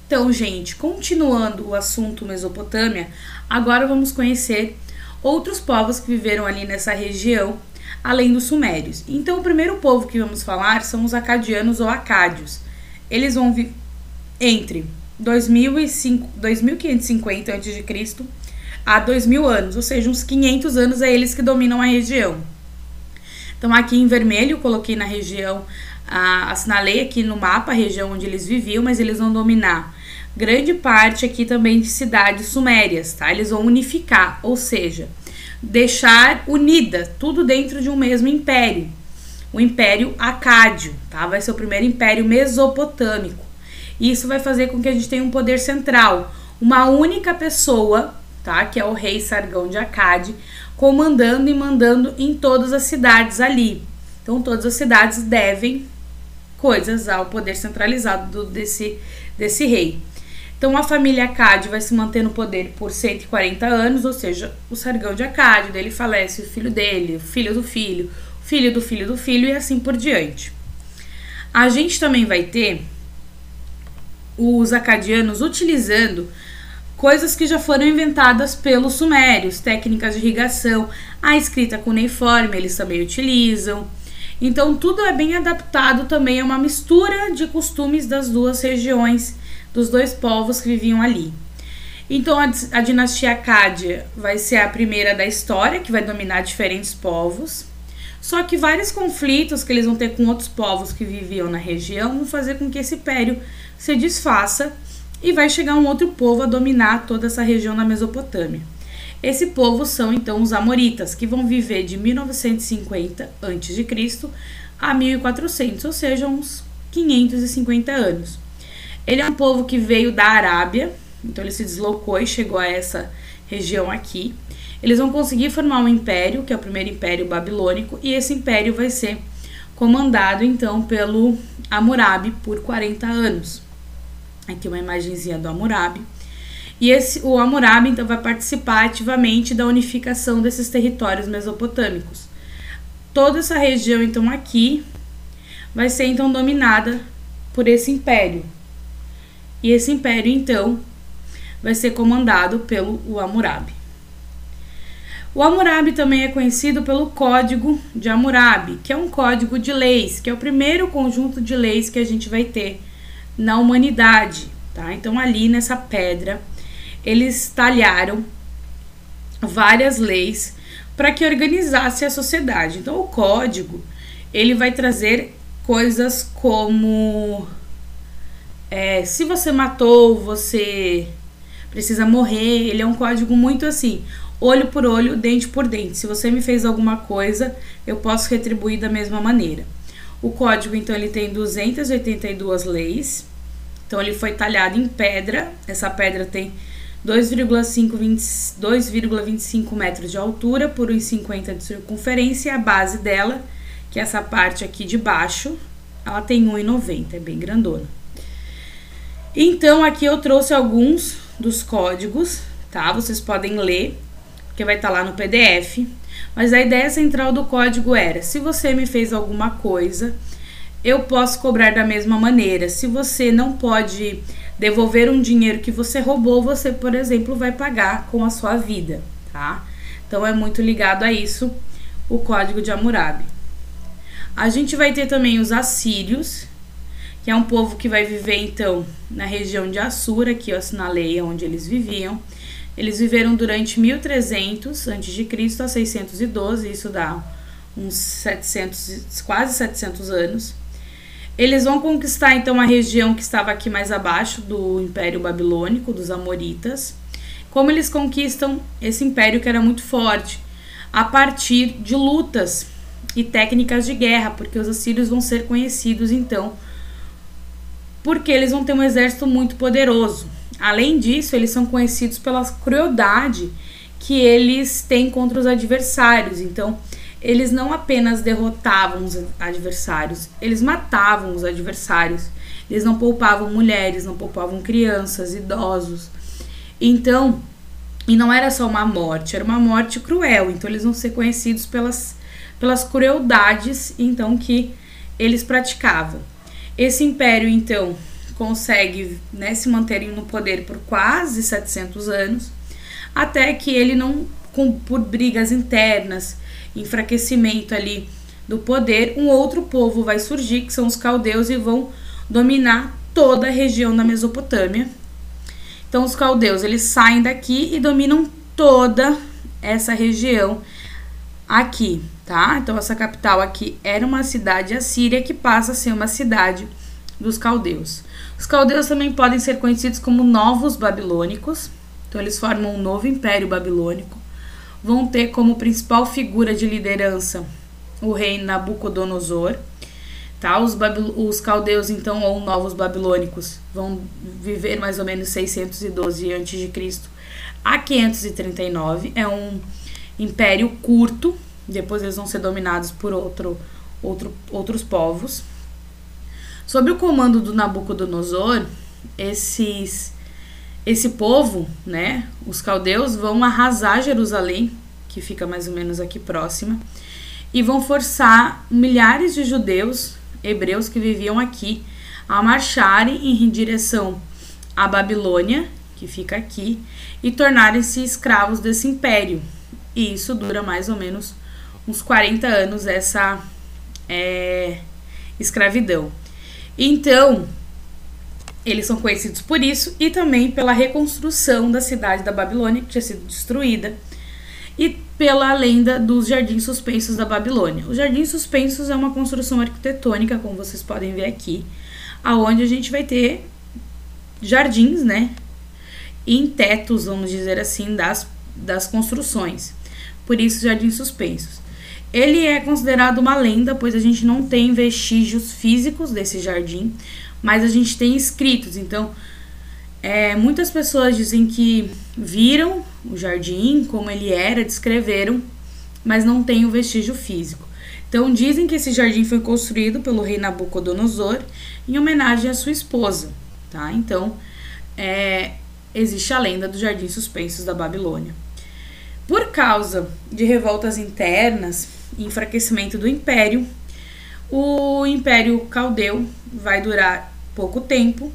Então, gente, continuando o assunto Mesopotâmia, agora vamos conhecer outros povos que viveram ali nessa região, além dos sumérios. Então, o primeiro povo que vamos falar são os acadianos ou acádios. Eles vão viver entre 2550 a.C. a 2000 anos, ou seja, uns 500 anos é eles que dominam a região. Então, aqui em vermelho, eu coloquei na região, assinalei aqui no mapa a região onde eles viviam, mas eles vão dominar grande parte aqui também de cidades sumérias, tá? Eles vão unificar, ou seja, deixar unida tudo dentro de um mesmo império, o Império Acádio, tá? Vai ser o primeiro império mesopotâmico. Isso vai fazer com que a gente tenha um poder central, uma única pessoa, tá? Que é o rei Sargão de Acade, comandando e mandando em todas as cidades ali. Então, todas as cidades devem coisas ao poder centralizado desse rei. Então, a família Acade vai se manter no poder por 140 anos, ou seja, o Sargão de Acade, dele falece o filho dele, o filho do filho, o filho do filho do filho e assim por diante. A gente também vai ter os acadianos utilizando coisas que já foram inventadas pelos sumérios, técnicas de irrigação, a escrita cuneiforme eles também utilizam. Então, tudo é bem adaptado também a uma mistura de costumes das duas regiões, dos dois povos que viviam ali. Então, a dinastia Acádia vai ser a primeira da história, que vai dominar diferentes povos. Só que vários conflitos que eles vão ter com outros povos que viviam na região vão fazer com que esse império se desfaça e vai chegar um outro povo a dominar toda essa região da Mesopotâmia. Esse povo são, então, os amoritas, que vão viver de 1950 a.C. a 1400, ou seja, uns 550 anos. Ele é um povo que veio da Arábia, então ele se deslocou e chegou a essa região aqui. Eles vão conseguir formar um império, que é o primeiro império babilônico, e esse império vai ser comandado, então, pelo Hammurabi por 40 anos. Aqui uma imagenzinha do Hammurabi. E o Hammurabi, então, vai participar ativamente da unificação desses territórios mesopotâmicos. Toda essa região, então, aqui, vai ser, então, dominada por esse império. E esse império, então, vai ser comandado pelo Hammurabi. O Hammurabi também é conhecido pelo Código de Hammurabi, que é um código de leis, que é o primeiro conjunto de leis que a gente vai ter na humanidade, tá? Então, ali nessa pedra, eles talharam várias leis para que organizasse a sociedade. Então, o código, ele vai trazer coisas como se você matou, você precisa morrer. Ele é um código muito assim, olho por olho, dente por dente. Se você me fez alguma coisa, eu posso retribuir da mesma maneira. O código, então, ele tem 282 leis. Então, ele foi talhado em pedra. Essa pedra tem 2,25 metros de altura por 1,50 de circunferência. E a base dela, que é essa parte aqui de baixo, ela tem 1,90, é bem grandona. Então, aqui eu trouxe alguns dos códigos, tá? Vocês podem ler, porque vai estar lá no PDF. Mas a ideia central do código era: se você me fez alguma coisa, eu posso cobrar da mesma maneira. Se você não pode devolver um dinheiro que você roubou, você, por exemplo, vai pagar com a sua vida, tá? Então, é muito ligado a isso o Código de Hammurabi. A gente vai ter também os assírios, que é um povo que vai viver, então, na região de Assur, aqui eu assinalei onde eles viviam. Eles viveram durante 1300 a.C. a 612, isso dá uns 700, quase 700 anos. Eles vão conquistar, então, a região que estava aqui mais abaixo do Império Babilônico, dos Amoritas. Como eles conquistam esse império que era muito forte? A partir de lutas e técnicas de guerra, porque os assírios vão ser conhecidos, então, porque eles vão ter um exército muito poderoso. Além disso, eles são conhecidos pela crueldade que eles têm contra os adversários. Então, eles não apenas derrotavam os adversários, eles matavam os adversários. Eles não poupavam mulheres, não poupavam crianças, idosos. Então, e não era só uma morte, era uma morte cruel. Então, eles vão ser conhecidos pelas crueldades, então, que eles praticavam. Esse império, então, consegue, né, se manter no poder por quase 700 anos, até que ele não, por brigas internas, enfraquecimento ali do poder, um outro povo vai surgir, que são os caldeus, e vão dominar toda a região da Mesopotâmia. Então os caldeus, eles saem daqui e dominam toda essa região aqui, tá? Então essa capital aqui era uma cidade assíria que passa a ser uma cidade dos caldeus. Os caldeus também podem ser conhecidos como novos babilônicos. Então eles formam um novo império babilônico. Vão ter como principal figura de liderança o rei Nabucodonosor. Tá? Os caldeus, então, ou novos babilônicos, vão viver mais ou menos 612 a.C. a 539. É um império curto, depois eles vão ser dominados por outros povos. Sob o comando do Nabucodonosor, esse povo, né, os caldeus, vão arrasar Jerusalém, que fica mais ou menos aqui próxima, e vão forçar milhares de judeus, hebreus que viviam aqui, a marcharem em direção à Babilônia, que fica aqui, e tornarem-se escravos desse império. E isso dura mais ou menos uns 40 anos, essa escravidão. Então, eles são conhecidos por isso e também pela reconstrução da cidade da Babilônia, que tinha sido destruída, e pela lenda dos Jardins Suspensos da Babilônia. Os Jardins Suspensos é uma construção arquitetônica, como vocês podem ver aqui, aonde a gente vai ter jardins, né, em tetos, vamos dizer assim, das construções. Por isso, Jardins Suspensos. Ele é considerado uma lenda, pois a gente não tem vestígios físicos desse jardim, mas a gente tem escritos. Então, muitas pessoas dizem que viram o jardim, como ele era, descreveram, mas não tem o vestígio físico. Então, dizem que esse jardim foi construído pelo rei Nabucodonosor em homenagem à sua esposa, tá? Então, existe a lenda dos Jardins Suspensos da Babilônia. Por causa de revoltas internas e enfraquecimento do império, o Império Caldeu vai durar pouco tempo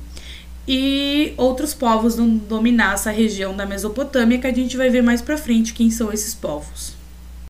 e outros povos vão dominar essa região da Mesopotâmia, que a gente vai ver mais pra frente quem são esses povos.